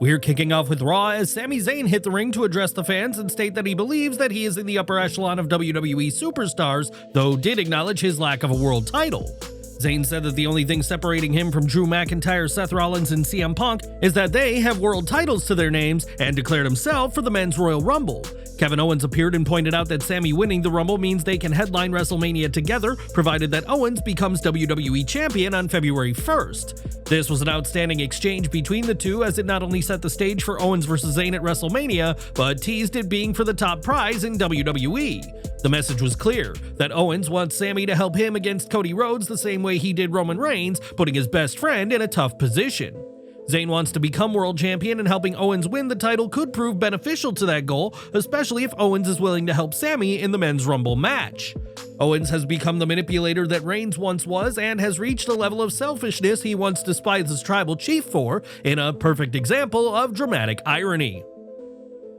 We're kicking off with Raw as Sami Zayn hit the ring to address the fans and state that he believes that he is in the upper echelon of WWE superstars, though did acknowledge his lack of a world title. Zayn said that the only thing separating him from Drew McIntyre, Seth Rollins, and CM Punk is that they have world titles to their names, and declared himself for the Men's Royal Rumble. Kevin Owens appeared and pointed out that Sami winning the Rumble means they can headline WrestleMania together, provided that Owens becomes WWE Champion on February 1st. This was an outstanding exchange between the two, as it not only set the stage for Owens vs. Zayn at WrestleMania, but teased it being for the top prize in WWE. The message was clear, that Owens wants Sami to help him against Cody Rhodes the same way he did Roman Reigns, putting his best friend in a tough position. Zayn wants to become world champion, and helping Owens win the title could prove beneficial to that goal, especially if Owens is willing to help Sami in the Men's Rumble match. Owens has become the manipulator that Reigns once was, and has reached a level of selfishness he once despised his tribal chief for, in a perfect example of dramatic irony.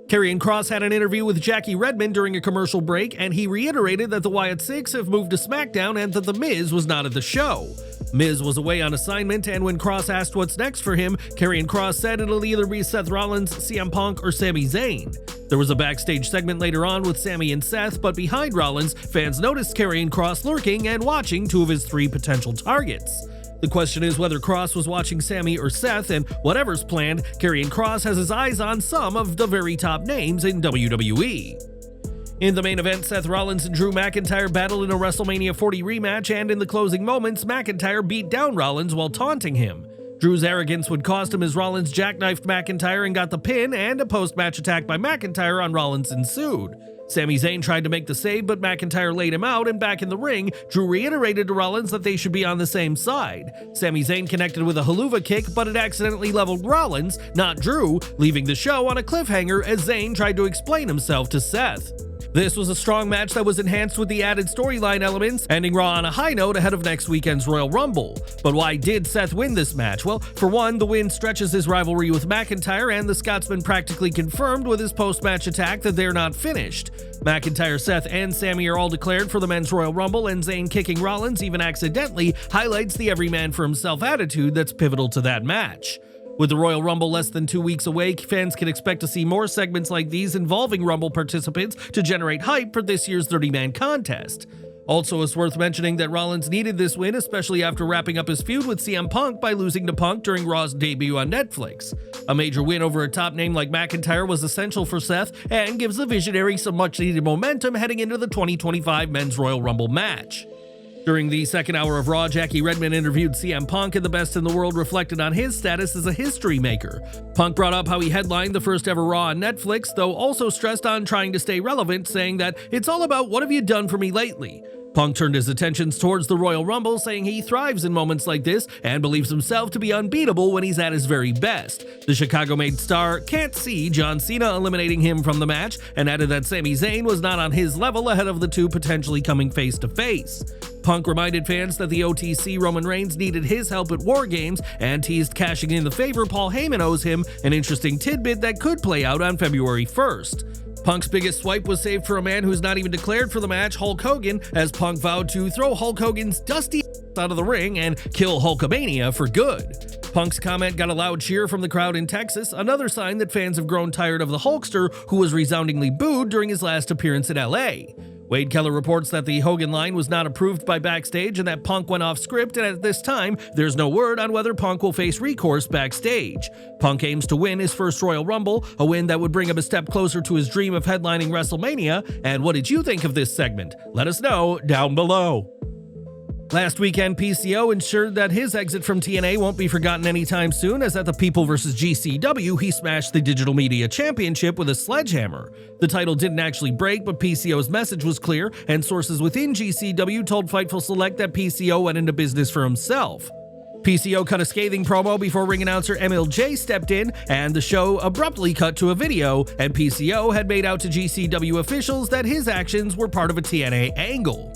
Karrion Kross had an interview with Jackie Redmond during a commercial break, and he reiterated that the Wyatt Six have moved to SmackDown and that The Miz was not at the show. Miz was away on assignment, and when Kross asked what's next for him, Karrion Kross said it'll either be Seth Rollins, CM Punk, or Sami Zayn. There was a backstage segment later on with Sami and Seth, but behind Rollins, fans noticed Karrion Kross lurking and watching two of his three potential targets. The question is whether Kross was watching Sami or Seth, and whatever's planned, Karrion Kross has his eyes on some of the very top names in WWE. In the main event, Seth Rollins and Drew McIntyre battled in a WrestleMania 40 rematch, and in the closing moments, McIntyre beat down Rollins while taunting him. Drew's arrogance would cost him as Rollins jackknifed McIntyre and got the pin, and a post-match attack by McIntyre on Rollins ensued. Sami Zayn tried to make the save, but McIntyre laid him out, and back in the ring, Drew reiterated to Rollins that they should be on the same side. Sami Zayn connected with a haluva kick, but it accidentally leveled Rollins, not Drew, leaving the show on a cliffhanger as Zayn tried to explain himself to Seth. This was a strong match that was enhanced with the added storyline elements, ending Raw on a high note ahead of next weekend's Royal Rumble. But why did Seth win this match? Well, for one, the win stretches his rivalry with McIntyre, and the Scotsman practically confirmed with his post-match attack that they're not finished. McIntyre, Seth, and Sami are all declared for the Men's Royal Rumble, and Zayn kicking Rollins, even accidentally, highlights the every man for himself attitude that's pivotal to that match. With the Royal Rumble less than 2 weeks away, fans can expect to see more segments like these involving Rumble participants to generate hype for this year's 30-man contest. Also, it's worth mentioning that Rollins needed this win, especially after wrapping up his feud with CM Punk by losing to Punk during Raw's debut on Netflix. A major win over a top name like McIntyre was essential for Seth, and gives the Visionary some much-needed momentum heading into the 2025 Men's Royal Rumble match. During the second hour of Raw, Jackie Redmond interviewed CM Punk, and the best in the world reflected on his status as a history maker. Punk brought up how he headlined the first ever Raw on Netflix, though also stressed on trying to stay relevant, saying that it's all about what have you done for me lately. Punk turned his attentions towards the Royal Rumble, saying he thrives in moments like this and believes himself to be unbeatable when he's at his very best. The Chicago-made star can't see John Cena eliminating him from the match, and added that Sami Zayn was not on his level ahead of the two potentially coming face-to-face. Punk reminded fans that the OTC Roman Reigns needed his help at War Games, and teased cashing in the favor Paul Heyman owes him, an interesting tidbit that could play out on February 1st. Punk's biggest swipe was saved for a man who's not even declared for the match, Hulk Hogan, as Punk vowed to throw Hulk Hogan's dusty out of the ring and kill Hulkamania for good. Punk's comment got a loud cheer from the crowd in Texas, another sign that fans have grown tired of the Hulkster, who was resoundingly booed during his last appearance in LA. Wade Keller reports that the Hogan line was not approved by Backstage and that Punk went off script, and at this time, there's no word on whether Punk will face recourse backstage. Punk aims to win his first Royal Rumble, a win that would bring him a step closer to his dream of headlining WrestleMania. And what did you think of this segment? Let us know down below. Last weekend, PCO ensured that his exit from TNA won't be forgotten anytime soon, as at the People vs. GCW, he smashed the Digital Media Championship with a sledgehammer. The title didn't actually break, but PCO's message was clear, and sources within GCW told Fightful Select that PCO went into business for himself. PCO cut a scathing promo before ring announcer MLJ stepped in, and the show abruptly cut to a video, and PCO had made out to GCW officials that his actions were part of a TNA angle.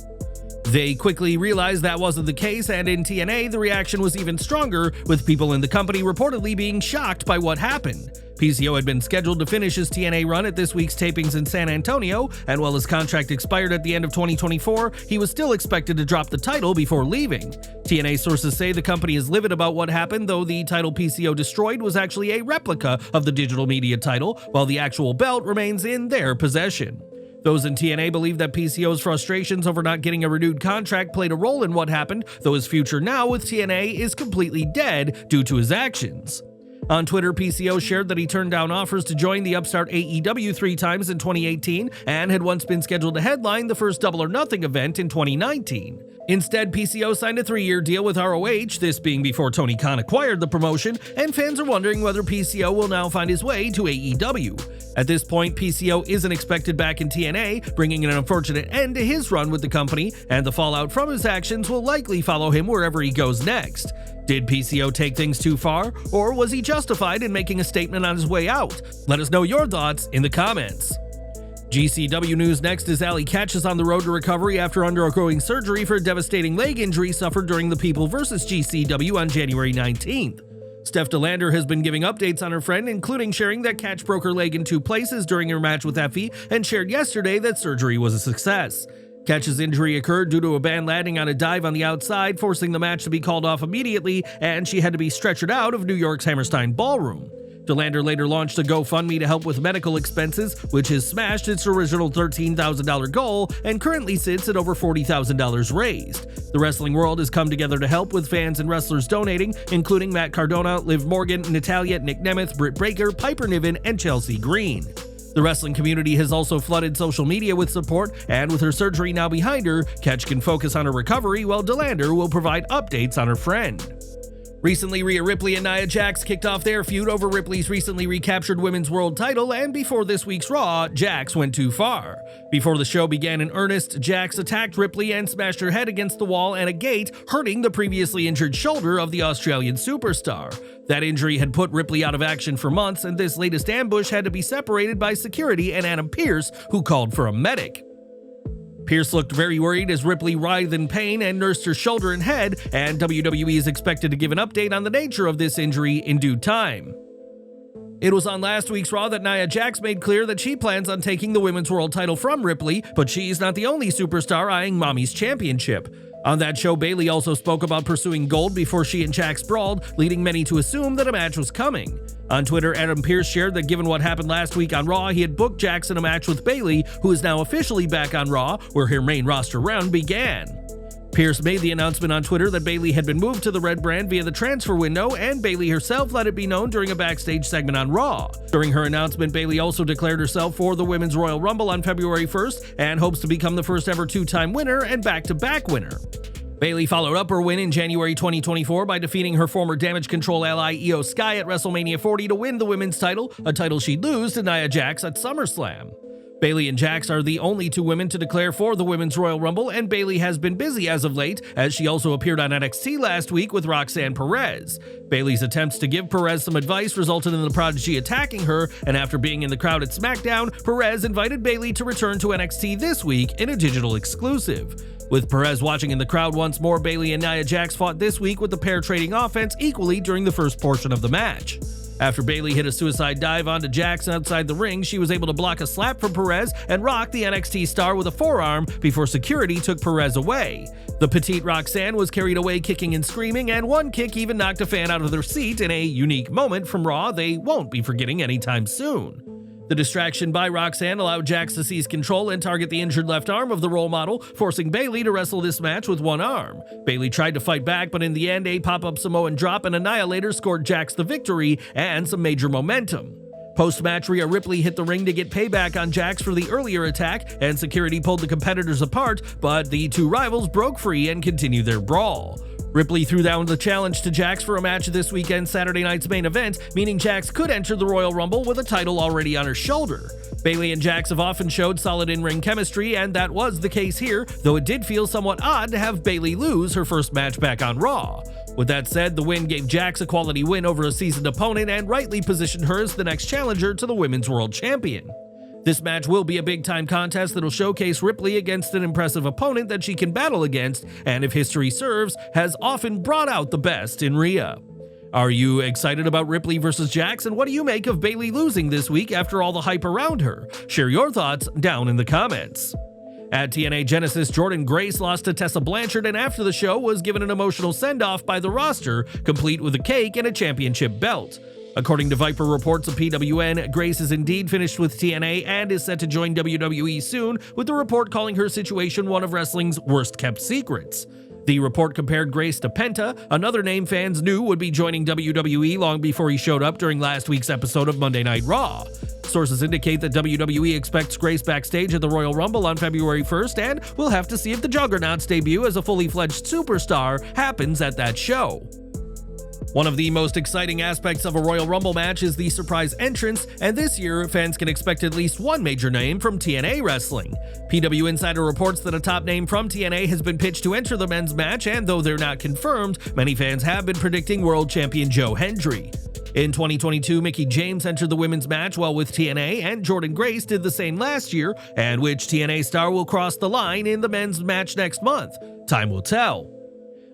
They quickly realized that wasn't the case, and in TNA, the reaction was even stronger, with people in the company reportedly being shocked by what happened. PCO had been scheduled to finish his TNA run at this week's tapings in San Antonio, and while his contract expired at the end of 2024, he was still expected to drop the title before leaving. TNA sources say the company is livid about what happened, though the title PCO destroyed was actually a replica of the digital media title, while the actual belt remains in their possession. Those in TNA believe that PCO's frustrations over not getting a renewed contract played a role in what happened, though his future now with TNA is completely dead due to his actions. On Twitter, PCO shared that he turned down offers to join the upstart AEW 3 times in 2018 and had once been scheduled to headline the first Double or Nothing event in 2019. Instead, PCO signed a 3-year deal with ROH, this being before Tony Khan acquired the promotion, and fans are wondering whether PCO will now find his way to AEW. At this point, PCO isn't expected back in TNA, bringing an unfortunate end to his run with the company, and the fallout from his actions will likely follow him wherever he goes next. Did PCO take things too far, or was he justified in making a statement on his way out? Let us know your thoughts in the comments. GCW news next as Allie Katch is on the road to recovery after undergoing surgery for a devastating leg injury suffered during the People vs. GCW on January 19th. Steph DeLander has been giving updates on her friend, including sharing that Katch broke her leg in 2 places during her match with Effie and shared yesterday that surgery was a success. Katch's injury occurred due to a band landing on a dive on the outside, forcing the match to be called off immediately, and she had to be stretchered out of New York's Hammerstein Ballroom. DeLander later launched a GoFundMe to help with medical expenses, which has smashed its original $13,000 goal and currently sits at over $40,000 raised. The wrestling world has come together to help, with fans and wrestlers donating, including Matt Cardona, Liv Morgan, Natalia, Nick Nemeth, Britt Baker, Piper Niven, and Chelsea Green. The wrestling community has also flooded social media with support, and with her surgery now behind her, Katch can focus on her recovery while DeLander will provide updates on her friend. Recently, Rhea Ripley and Nia Jax kicked off their feud over Ripley's recently recaptured women's world title, and before this week's Raw, Jax went too far. Before the show began in earnest, Jax attacked Ripley and smashed her head against the wall and a gate, hurting the previously injured shoulder of the Australian superstar. That injury had put Ripley out of action for months, and this latest ambush had to be separated by security and Adam Pearce, who called for a medic. Pearce looked very worried as Ripley writhed in pain and nursed her shoulder and head, and WWE is expected to give an update on the nature of this injury in due time. It was on last week's Raw that Nia Jax made clear that she plans on taking the women's world title from Ripley, but she's not the only superstar eyeing Mommy's championship. On that show, Bayley also spoke about pursuing gold before she and Jax brawled, leading many to assume that a match was coming. On Twitter, Adam Pearce shared that given what happened last week on Raw, he had booked Jax in a match with Bayley, who is now officially back on Raw, where her main roster round began. Pearce made the announcement on Twitter that Bayley had been moved to the Red brand via the transfer window, and Bayley herself let it be known during a backstage segment on Raw. During her announcement, Bayley also declared herself for the Women's Royal Rumble on February 1st and hopes to become the first ever 2-time winner and back-to-back winner. Bayley followed up her win in January 2024 by defeating her former Damage Control ally Io Sky at WrestleMania 40 to win the women's title, a title she'd lose to Nia Jax at SummerSlam. Bayley and Jax are the only 2 women to declare for the Women's Royal Rumble, and Bayley has been busy as of late, as she also appeared on NXT last week with Roxanne Perez. Bayley's attempts to give Perez some advice resulted in the Prodigy attacking her, and after being in the crowd at SmackDown, Perez invited Bayley to return to NXT this week in a digital exclusive. With Perez watching in the crowd once more, Bayley and Nia Jax fought this week with the pair trading offense equally during the first portion of the match. After Bayley hit a suicide dive onto Jax outside the ring, she was able to block a slap from Perez and rock the NXT star with a forearm before security took Perez away. The petite Roxanne was carried away kicking and screaming, and one kick even knocked a fan out of their seat in a unique moment from Raw they won't be forgetting anytime soon. The distraction by Roxanne allowed Jax to seize control and target the injured left arm of the role model, forcing Bayley to wrestle this match with one arm. Bayley tried to fight back, but in the end, a pop-up Samoan drop and Annihilator scored Jax the victory and some major momentum. Post-match, Rhea Ripley hit the ring to get payback on Jax for the earlier attack, and security pulled the competitors apart, but the 2 rivals broke free and continued their brawl. Ripley threw down the challenge to Jax for a match this weekend's Saturday night's main event, meaning Jax could enter the Royal Rumble with a title already on her shoulder. Bayley and Jax have often showed solid in-ring chemistry, and that was the case here, though it did feel somewhat odd to have Bayley lose her first match back on Raw. With that said, the win gave Jax a quality win over a seasoned opponent and rightly positioned her as the next challenger to the Women's World Champion. This match will be a big-time contest that'll showcase Ripley against an impressive opponent that she can battle against, and if history serves, has often brought out the best in Rhea. Are you excited about Ripley versus Jax, and what do you make of Bayley losing this week after all the hype around her? Share your thoughts down in the comments. At TNA Genesis, Jordynne Grace lost to Tessa Blanchard and after the show was given an emotional send-off by the roster, complete with a cake and a championship belt. According to Viper reports of PWN, Grace is indeed finished with TNA and is set to join WWE soon, with the report calling her situation one of wrestling's worst-kept secrets. The report compared Grace to Penta, another name fans knew would be joining WWE long before he showed up during last week's episode of Monday Night Raw. Sources indicate that WWE expects Grace backstage at the Royal Rumble on February 1st, and we'll have to see if the Juggernaut's debut as a fully fledged superstar happens at that show. One of the most exciting aspects of a Royal Rumble match is the surprise entrance, and this year, fans can expect at least one major name from TNA Wrestling. PW Insider reports that a top name from TNA has been pitched to enter the men's match, and though they're not confirmed, many fans have been predicting World Champion Joe Hendry. In 2022, Mickie James entered the women's match while with TNA, and Jordynne Grace did the same last year, and which TNA star will cross the line in the men's match next month? Time will tell.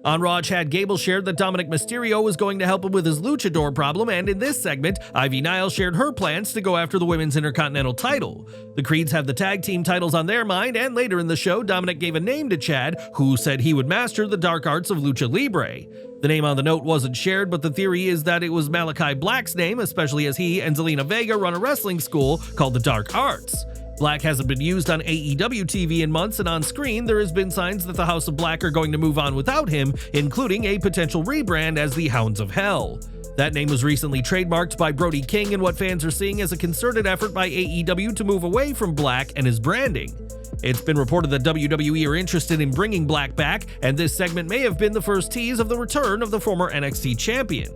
On Raw, Chad Gable shared that Dominic Mysterio was going to help him with his luchador problem, and in this segment, Ivy Nile shared her plans to go after the Women's Intercontinental title. The Creeds have the tag team titles on their mind, and later in the show, Dominic gave a name to Chad, who said he would master the dark arts of Lucha Libre. The name on the note wasn't shared, but the theory is that it was Malakai Black's name, especially as he and Zelina Vega run a wrestling school called the Dark Arts. Black hasn't been used on AEW TV in months, and on screen there has been signs that the House of Black are going to move on without him, including a potential rebrand as the Hounds of Hell. That name was recently trademarked by Brody King in what fans are seeing as a concerted effort by AEW to move away from Black and his branding. It's been reported that WWE are interested in bringing Black back, and this segment may have been the first tease of the return of the former NXT champion.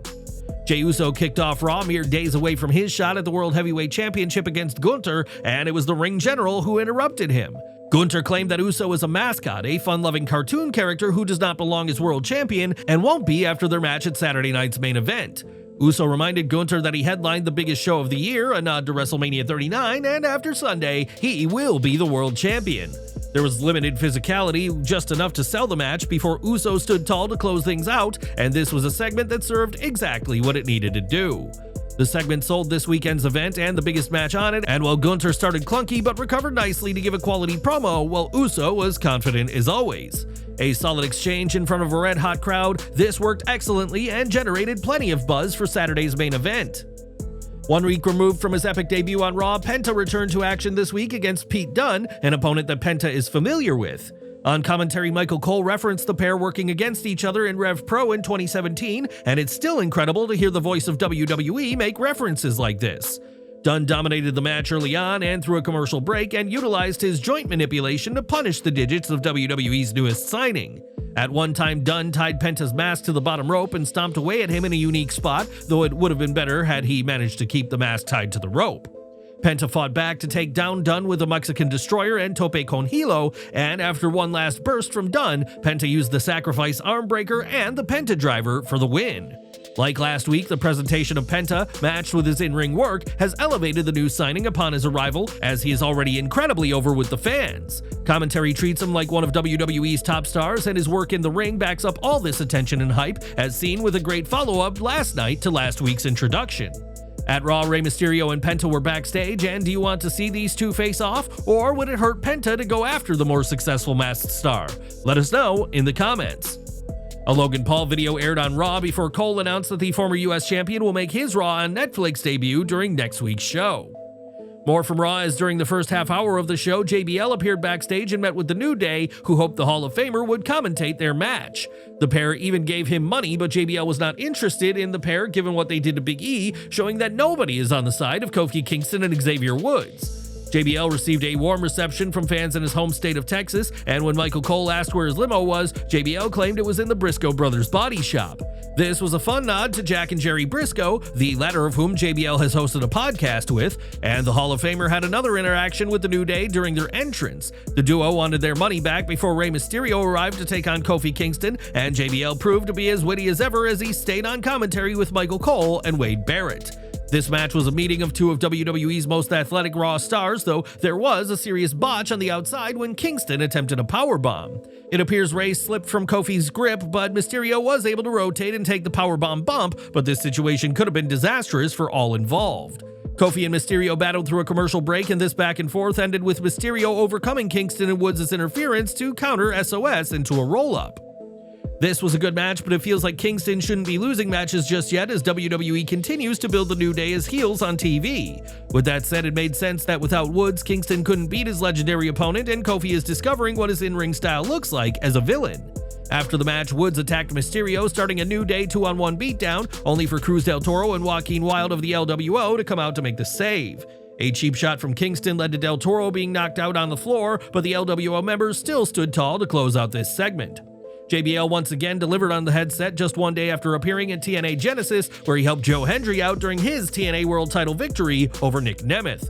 Jey Uso kicked off Raw mere days away from his shot at the World Heavyweight Championship against Gunther, and it was the ring general who interrupted him. Gunther claimed that Uso is a mascot, a fun-loving cartoon character who does not belong as world champion and won't be after their match at Saturday night's main event. Uso reminded Gunther that he headlined the biggest show of the year, a nod to WrestleMania 39, and after Sunday, he will be the world champion. There was limited physicality, just enough to sell the match before Uso stood tall to close things out, and this was a segment that served exactly what it needed to do. The segment sold this weekend's event and the biggest match on it, and while Gunther started clunky but recovered nicely to give a quality promo, while Uso was confident as always. A solid exchange in front of a red-hot crowd, this worked excellently and generated plenty of buzz for Saturday's main event. 1 week removed from his epic debut on Raw, Penta returned to action this week against Pete Dunne, an opponent that Penta is familiar with. On commentary, Michael Cole referenced the pair working against each other in Rev Pro in 2017, and it's still incredible to hear the voice of WWE make references like this. Dunne dominated the match early on and through a commercial break and utilized his joint manipulation to punish the digits of WWE's newest signing. At one time, Dunne tied Penta's mask to the bottom rope and stomped away at him in a unique spot, though it would have been better had he managed to keep the mask tied to the rope. Penta fought back to take down Dunne with a Mexican Destroyer and Tope con Hilo, and after one last burst from Dunne, Penta used the Sacrifice Armbreaker and the Penta Driver for the win. Like last week, the presentation of Penta, matched with his in-ring work, has elevated the new signing upon his arrival, as he is already incredibly over with the fans. Commentary treats him like one of WWE's top stars, and his work in the ring backs up all this attention and hype, as seen with a great follow-up last night to last week's introduction. At Raw, Rey Mysterio and Penta were backstage, and do you want to see these two face off, or would it hurt Penta to go after the more successful masked star? Let us know in the comments. A Logan Paul video aired on Raw before Cole announced that the former US champion will make his Raw on Netflix debut during next week's show. More from Raw as during the first half hour of the show, JBL appeared backstage and met with the New Day, who hoped the Hall of Famer would commentate their match. The pair even gave him money, but JBL was not interested in the pair given what they did to Big E, showing that nobody is on the side of Kofi Kingston and Xavier Woods. JBL received a warm reception from fans in his home state of Texas, and when Michael Cole asked where his limo was, JBL claimed it was in the Briscoe Brothers body shop. This was a fun nod to Jack and Jerry Briscoe, the latter of whom JBL has hosted a podcast with, and the Hall of Famer had another interaction with the New Day during their entrance. The duo wanted their money back before Rey Mysterio arrived to take on Kofi Kingston, and JBL proved to be as witty as ever as he stayed on commentary with Michael Cole and Wade Barrett. This match was a meeting of two of WWE's most athletic Raw stars, though there was a serious botch on the outside when Kingston attempted a powerbomb. It appears Ray slipped from Kofi's grip, but Mysterio was able to rotate and take the powerbomb bump, but this situation could have been disastrous for all involved. Kofi and Mysterio battled through a commercial break, and this back and forth ended with Mysterio overcoming Kingston and Woods' interference to counter SOS into a roll-up. This was a good match, but it feels like Kingston shouldn't be losing matches just yet as WWE continues to build the New Day as heels on TV. With that said, it made sense that without Woods, Kingston couldn't beat his legendary opponent, and Kofi is discovering what his in-ring style looks like as a villain. After the match, Woods attacked Mysterio, starting a New Day 2-on-1 beatdown, only for Cruz del Toro and Joaquin Wilde of the LWO to come out to make the save. A cheap shot from Kingston led to Del Toro being knocked out on the floor, but the LWO members still stood tall to close out this segment. JBL once again delivered on the headset just one day after appearing at TNA Genesis, where he helped Joe Hendry out during his TNA World title victory over Nick Nemeth.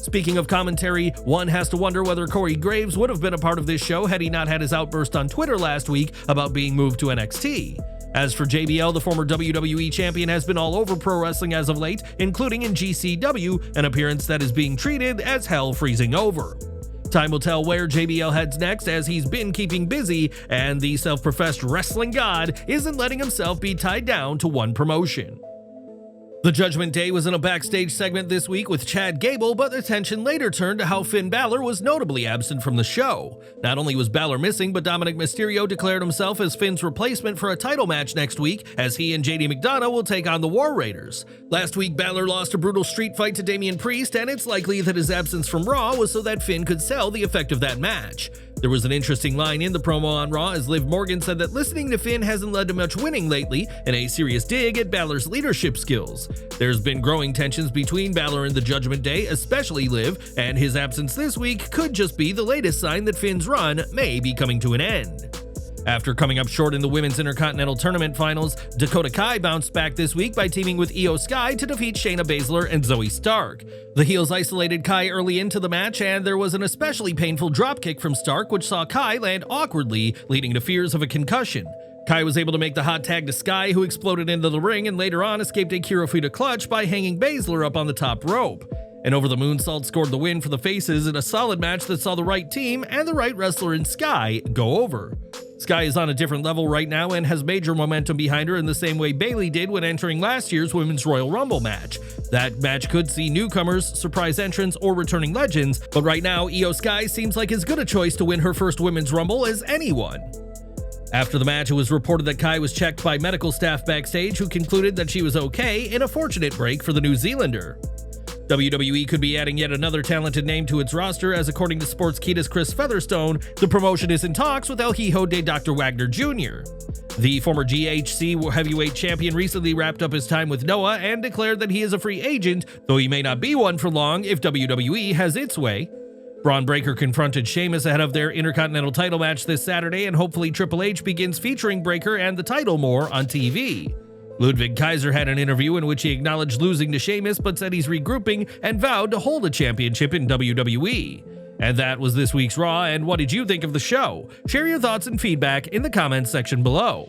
Speaking of commentary, one has to wonder whether Corey Graves would have been a part of this show had he not had his outburst on Twitter last week about being moved to NXT. As for JBL, the former WWE champion has been all over pro wrestling as of late, including in GCW, an appearance that is being treated as hell freezing over. Time will tell where JBL heads next, as he's been keeping busy, and the self-professed wrestling god isn't letting himself be tied down to one promotion. The Judgment Day was in a backstage segment this week with Chad Gable, but attention later turned to how Finn Balor was notably absent from the show. Not only was Balor missing, but Dominic Mysterio declared himself as Finn's replacement for a title match next week, as he and JD McDonough will take on the War Raiders. Last week, Balor lost a brutal street fight to Damian Priest, and it's likely that his absence from Raw was so that Finn could sell the effect of that match. There was an interesting line in the promo on Raw as Liv Morgan said that listening to Finn hasn't led to much winning lately, and a serious dig at Balor's leadership skills. There's been growing tensions between Balor and the Judgment Day, especially Liv, and his absence this week could just be the latest sign that Finn's run may be coming to an end. After coming up short in the Women's Intercontinental Tournament Finals, Dakota Kai bounced back this week by teaming with Io Sky to defeat Shayna Baszler and Zoe Stark. The heels isolated Kai early into the match, and there was an especially painful dropkick from Stark, which saw Kai land awkwardly, leading to fears of a concussion. Kai was able to make the hot tag to Sky, who exploded into the ring and later on escaped a Kirifuda clutch by hanging Baszler up on the top rope. And Over the Moonsault scored the win for the Faces in a solid match that saw the right team and the right wrestler in Sky go over. Sky is on a different level right now and has major momentum behind her in the same way Bayley did when entering last year's Women's Royal Rumble match. That match could see newcomers, surprise entrants, or returning legends, but right now Io Sky seems like as good a choice to win her first Women's Rumble as anyone. After the match, it was reported that Kai was checked by medical staff backstage, who concluded that she was okay in a fortunate break for the New Zealander. WWE could be adding yet another talented name to its roster, as according to Sportskeeda's Chris Featherstone, the promotion is in talks with El Hijo de Dr. Wagner Jr. The former GHC heavyweight champion recently wrapped up his time with Noah and declared that he is a free agent, though he may not be one for long if WWE has its way. Bron Breakker confronted Sheamus ahead of their Intercontinental title match this Saturday, and hopefully Triple H begins featuring Breakker and the title more on TV. Ludwig Kaiser had an interview in which he acknowledged losing to Sheamus but said he's regrouping and vowed to hold a championship in WWE. And that was this week's Raw, and what did you think of the show? Share your thoughts and feedback in the comments section below.